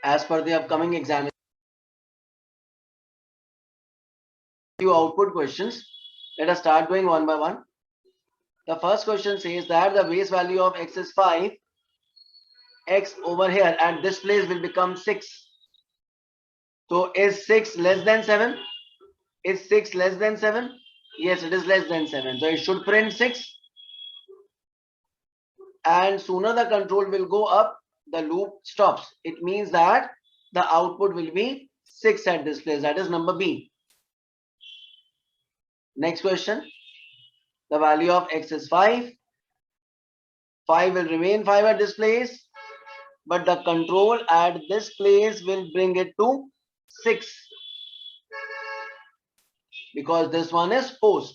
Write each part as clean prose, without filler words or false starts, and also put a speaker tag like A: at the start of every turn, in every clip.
A: as per the upcoming exam. Few output questions. Let us start doing one by one. The first question says that the base value of x is 5. X over here at this place will become 6. So is 6 less than 7? Is 6 less than 7? Yes, it is less than 7. So it should print 6. And sooner the control will go up, the loop stops. It means that the output will be 6 at this place. That is number B. Next question. The value of x is 5. 5 will remain 5 at this place. But the control at this place will bring it to 6. Because this one is post.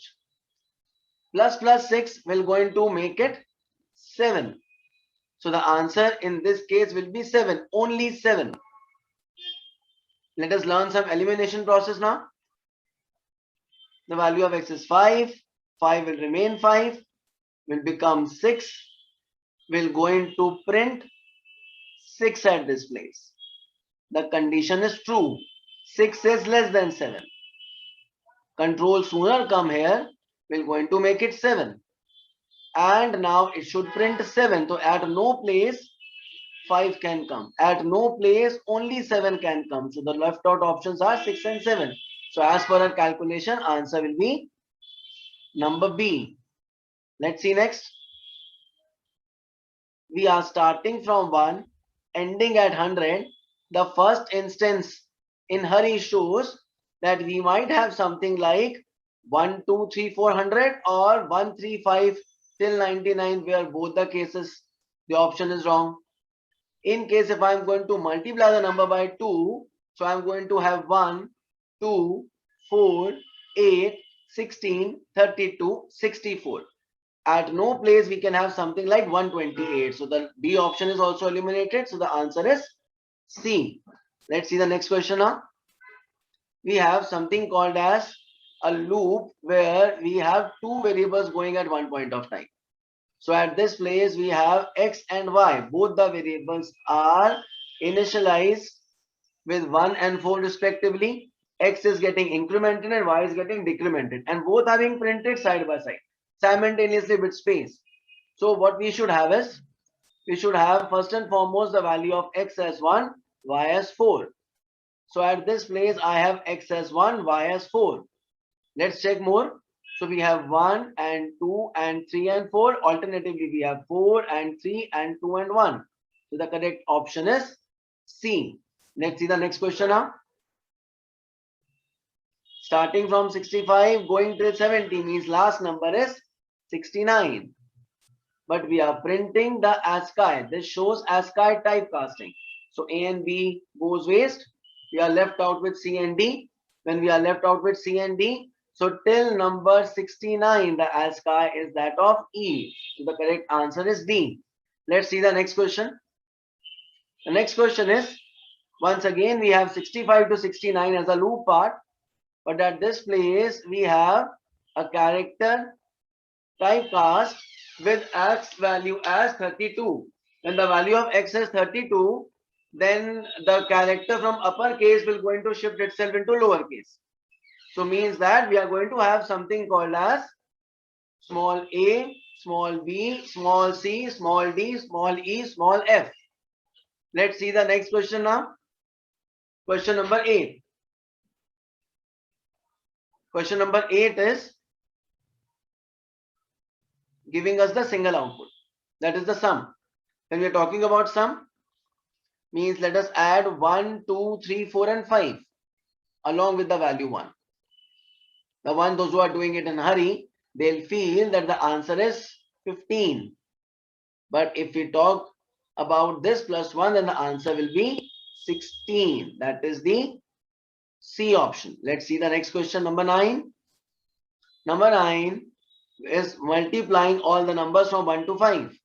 A: Plus 6 will going to make it 7. So the answer in this case will be 7. Only 7. Let us learn some elimination process now. The value of x is 5. 5 will remain 5. Will become 6. Will going to print 6 at this place. The condition is true. 6 is less than 7. Control sooner come here. Will going to make it 7. And now it should print 7. So at no place 5 can come. At no place only 7 can come. So the left out options are 6 and 7. So as per our calculation, answer will be number B. Let's see next. We are starting from 1, ending at 100. The first instance in hurry shows that we might have something like 1, 2, 3, 400 or 1, 3, 5 till 99, where both the cases the option is wrong. In case if I am going to multiply the number by 2, so I am going to have 1, 2, 4, 8, 16, 32, 64. At no place we can have something like 128. So the B option is also eliminated. So the answer is C. Let's see the next question now. We have something called as a loop where we have two variables going at one point of time. So at this place we have x and y. Both the variables are initialized with 1 and 4 respectively. X is getting incremented and y is getting decremented. And both are being printed side by side simultaneously with space. So what we should have is, we should have first and foremost the value of x as 1, y as 4. So at this place I have x as 1, y as 4. Let's check more. So we have 1 and 2 and 3 and 4. Alternatively, we have 4 and 3 and 2 and 1. So the correct option is C. Let's see the next question now. Starting from 65, going till 70 means last number is 69. But we are printing the ASCII. This shows ASCII typecasting. So A and B goes waste. We are left out with C and D. When we are left out with C and D, so till number 69, the ASCII is that of E. So the correct answer is D. Let's see the next question. The next question is, once again, we have 65 to 69 as a loop part. But at this place, we have a character typecast with x value as 32. When the value of x is 32, then the character from uppercase will going to shift itself into lowercase. So means that we are going to have something called as small a, small b, small c, small d, small e, small f. Let's see the next question now. Question number 8. Question number 8 is giving us the single output. That is the sum. When we are talking about sum, means let us add 1, 2, 3, 4 and 5 along with the value 1. The one, those who are doing it in a hurry, they'll feel that the answer is 15. But if we talk about this plus 1, then the answer will be 16. That is the C option. Let's see the next question, number 9. Number 9 is multiplying all the numbers from 1 to 5.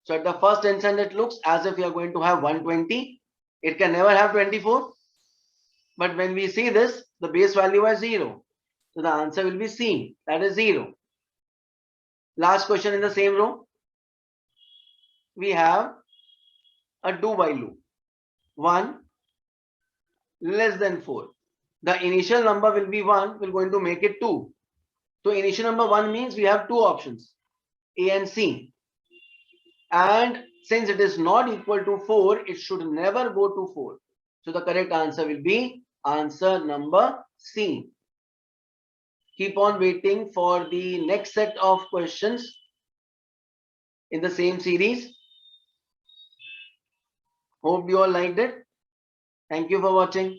A: So at the first instant, it looks as if we are going to have 120. It can never have 24. But when we see this, the base value is 0. So the answer will be C. That is 0. Last question in the same row. We have a do while loop. 1 less than 4. The initial number will be 1, we're going to make it 2. So initial number 1 means we have two options, A and C. And since it is not equal to 4, it should never go to 4. So the correct answer will be answer number C. Keep on waiting for the next set of questions in the same series. Hope you all liked it. Thank you for watching.